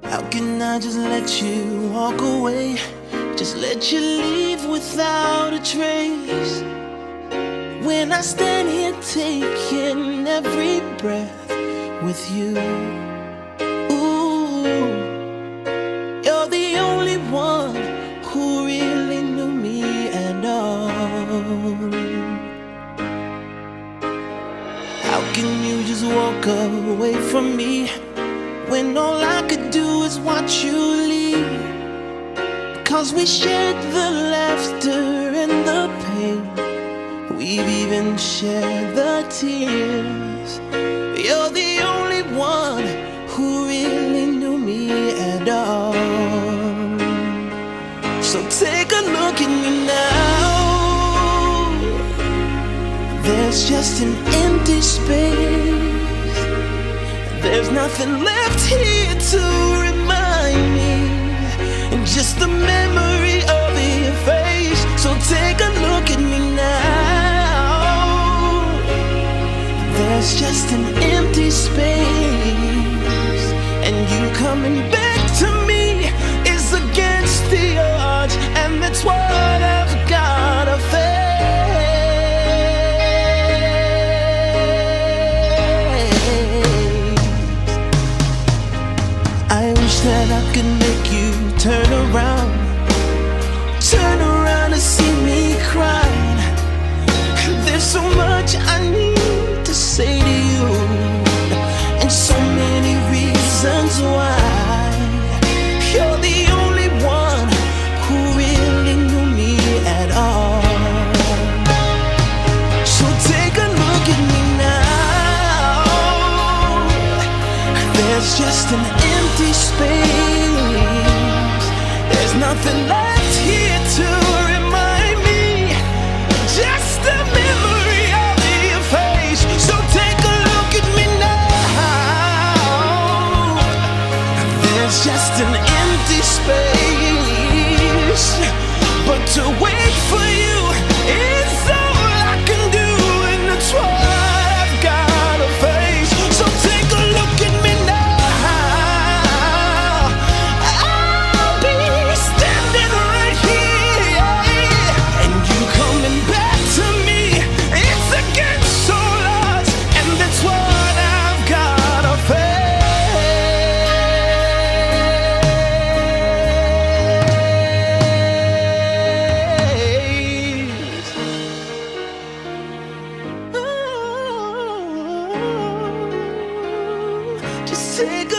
How can I just let you walk away? Just let you leave without a trace. When I stand here taking every breath with you. Ooh, you're the only one who really knew me at all. How can you just walk away from me when all I could do is watch you leave? Cause we shared the laughter and the pain, we've even shared the tears. You're the only one who really knew me at all. So take a look at me now. There's just an empty space. There's nothing left here to remind me, just the memory of your face. So take a look at me now. There's just an empty space, and you coming back to me is against the odds, and that's what I've gotta face. I wish that I could make you turn around and see me crying. There's so much I need to say to you, and so many reasons why. You're the only one who really knew me at all. So take a look at me now. There's just an empty space. There's nothing left here to remind me, just a memory of your face. So take a look at me now. There's just an empty space, but to wait for you is all I can do, and that's what I've gotta face. So take a look at me now. Take a